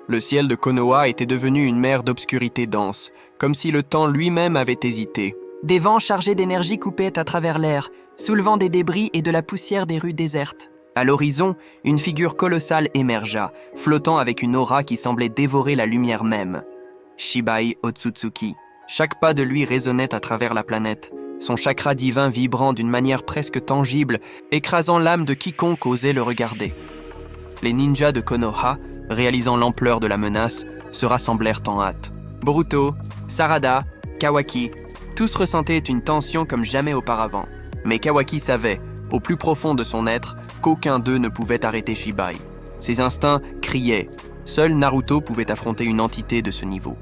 Le ciel de Konoha était devenu une mer d'obscurité dense, comme si le temps lui-même avait hésité. Des vents chargés d'énergie coupaient à travers l'air, soulevant des débris et de la poussière des rues désertes. À l'horizon, une figure colossale émergea, flottant avec une aura qui semblait dévorer la lumière même. Shibai Otsutsuki. Chaque pas de lui résonnait à travers la planète, son chakra divin vibrant d'une manière presque tangible, écrasant l'âme de quiconque osait le regarder. Les ninjas de Konoha, réalisant l'ampleur de la menace, se rassemblèrent en hâte. Boruto, Sarada, Kawaki, tous ressentaient une tension comme jamais auparavant. Mais Kawaki savait, au plus profond de son être, qu'aucun d'eux ne pouvait arrêter Shibai. Ses instincts criaient. Seul Naruto pouvait affronter une entité de ce niveau.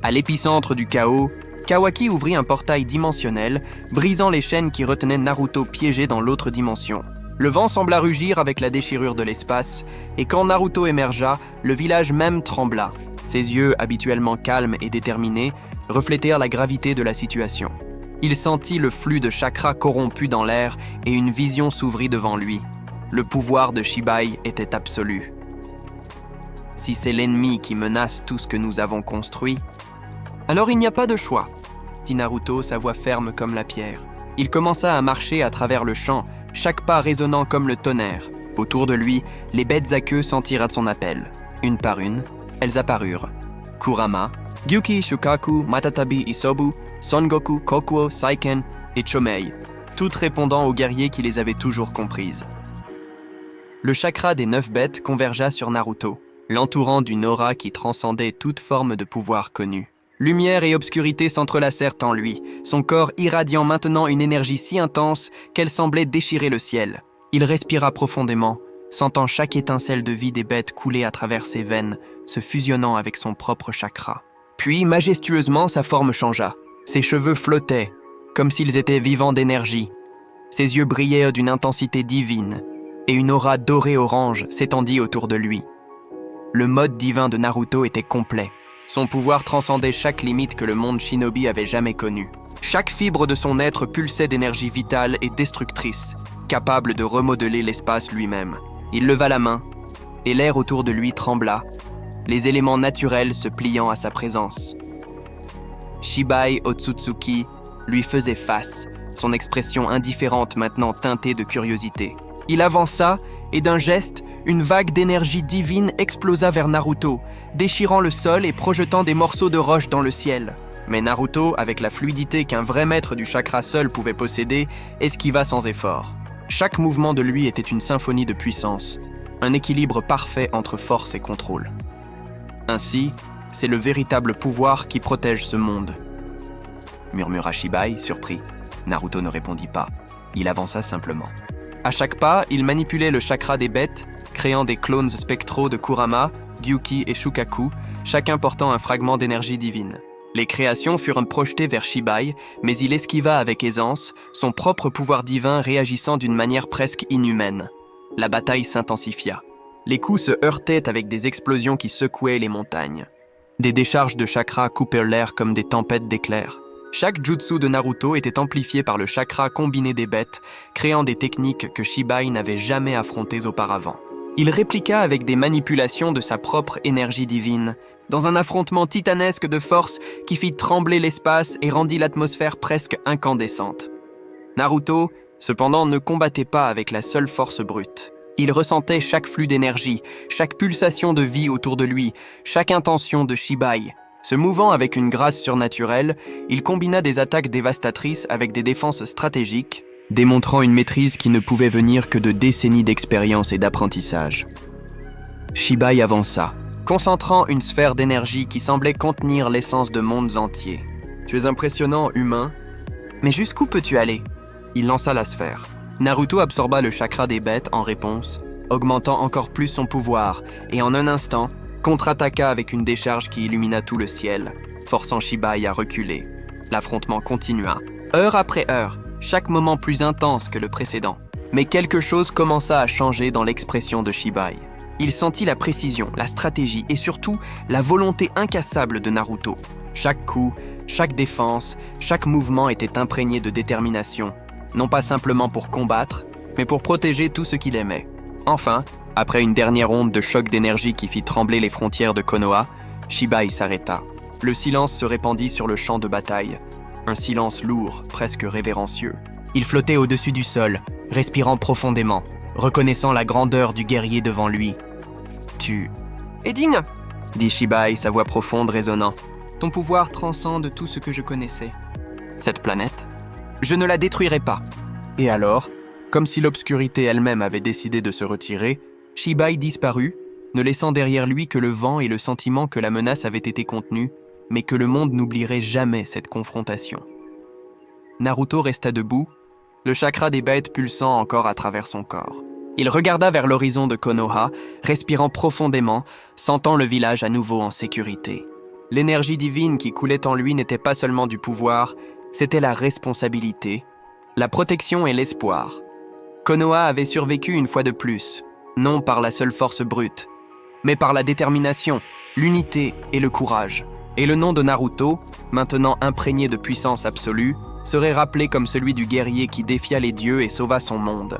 À l'épicentre du chaos, Kawaki ouvrit un portail dimensionnel, brisant les chaînes qui retenaient Naruto piégé dans l'autre dimension. Le vent sembla rugir avec la déchirure de l'espace, et quand Naruto émergea, le village même trembla. Ses yeux, habituellement calmes et déterminés, reflétèrent la gravité de la situation. Il sentit le flux de chakra corrompu dans l'air et une vision s'ouvrit devant lui. Le pouvoir de Shibai était absolu. Si c'est l'ennemi qui menace tout ce que nous avons construit, alors il n'y a pas de choix, dit Naruto, sa voix ferme comme la pierre. Il commença à marcher à travers le champ, chaque pas résonnant comme le tonnerre. Autour de lui, les bêtes à queue sentirent à son appel. Une par une, elles apparurent. Kurama, Gyuki, Shukaku, Matatabi, Isobu, Son Goku, Kokuo, Saiken et Chomei, toutes répondant aux guerriers qui les avaient toujours comprises. Le chakra des 9 bêtes convergea sur Naruto, l'entourant d'une aura qui transcendait toute forme de pouvoir connu. Lumière et obscurité s'entrelacèrent en lui, son corps irradiant maintenant une énergie si intense qu'elle semblait déchirer le ciel. Il respira profondément, sentant chaque étincelle de vie des bêtes couler à travers ses veines, se fusionnant avec son propre chakra. Puis, majestueusement, sa forme changea. Ses cheveux flottaient, comme s'ils étaient vivants d'énergie. Ses yeux brillaient d'une intensité divine, et une aura dorée-orange s'étendit autour de lui. Le mode divin de Naruto était complet. Son pouvoir transcendait chaque limite que le monde shinobi avait jamais connue. Chaque fibre de son être pulsait d'énergie vitale et destructrice, capable de remodeler l'espace lui-même. Il leva la main, et l'air autour de lui trembla, les éléments naturels se pliant à sa présence. Shibai Otsutsuki lui faisait face, son expression indifférente maintenant teintée de curiosité. Il avança, et d'un geste, une vague d'énergie divine explosa vers Naruto, déchirant le sol et projetant des morceaux de roche dans le ciel. Mais Naruto, avec la fluidité qu'un vrai maître du chakra seul pouvait posséder, esquiva sans effort. Chaque mouvement de lui était une symphonie de puissance, un équilibre parfait entre force et contrôle. Ainsi, c'est le véritable pouvoir qui protège ce monde. Murmura Shibai, surpris. Naruto ne répondit pas. Il avança simplement. À chaque pas, il manipulait le chakra des bêtes, créant des clones spectraux de Kurama, Gyuki et Shukaku, chacun portant un fragment d'énergie divine. Les créations furent projetées vers Shibai, mais il esquiva avec aisance, son propre pouvoir divin réagissant d'une manière presque inhumaine. La bataille s'intensifia. Les coups se heurtaient avec des explosions qui secouaient les montagnes. Des décharges de chakra coupèrent l'air comme des tempêtes d'éclairs. Chaque jutsu de Naruto était amplifié par le chakra combiné des bêtes, créant des techniques que Shibai n'avait jamais affrontées auparavant. Il répliqua avec des manipulations de sa propre énergie divine, dans un affrontement titanesque de force qui fit trembler l'espace et rendit l'atmosphère presque incandescente. Naruto, cependant, ne combattait pas avec la seule force brute. Il ressentait chaque flux d'énergie, chaque pulsation de vie autour de lui, chaque intention de Shibai. Se mouvant avec une grâce surnaturelle, il combina des attaques dévastatrices avec des défenses stratégiques, démontrant une maîtrise qui ne pouvait venir que de décennies d'expérience et d'apprentissage. Shibai avança, concentrant une sphère d'énergie qui semblait contenir l'essence de mondes entiers. « Tu es impressionnant, humain. Mais jusqu'où peux-tu aller ?» Il lança la sphère. Naruto absorba le chakra des bêtes en réponse, augmentant encore plus son pouvoir, et en un instant, contre-attaqua avec une décharge qui illumina tout le ciel, forçant Shibai à reculer. L'affrontement continua, heure après heure, chaque moment plus intense que le précédent. Mais quelque chose commença à changer dans l'expression de Shibai. Il sentit la précision, la stratégie et surtout la volonté incassable de Naruto. Chaque coup, chaque défense, chaque mouvement était imprégné de détermination, non pas simplement pour combattre, mais pour protéger tout ce qu'il aimait. Enfin, Après une dernière onde de choc d'énergie qui fit trembler les frontières de Konoha, Shibai s'arrêta. Le silence se répandit sur le champ de bataille. Un silence lourd, presque révérencieux. Il flottait au-dessus du sol, respirant profondément, reconnaissant la grandeur du guerrier devant lui. « Tu... » « Edding, dit Shibai, sa voix profonde résonnant. ton pouvoir transcende tout ce que je connaissais. Cette planète ? Je ne la détruirai pas. » Et alors, comme si l'obscurité elle-même avait décidé de se retirer, Shibai disparut, ne laissant derrière lui que le vent et le sentiment que la menace avait été contenue, mais que le monde n'oublierait jamais cette confrontation. Naruto resta debout, le chakra des bêtes pulsant encore à travers son corps. Il regarda vers l'horizon de Konoha, respirant profondément, sentant le village à nouveau en sécurité. L'énergie divine qui coulait en lui n'était pas seulement du pouvoir, c'était la responsabilité, la protection et l'espoir. Konoha avait survécu une fois de plus, non par la seule force brute, mais par la détermination, l'unité et le courage. Et le nom de Naruto, maintenant imprégné de puissance absolue, serait rappelé comme celui du guerrier qui défia les dieux et sauva son monde.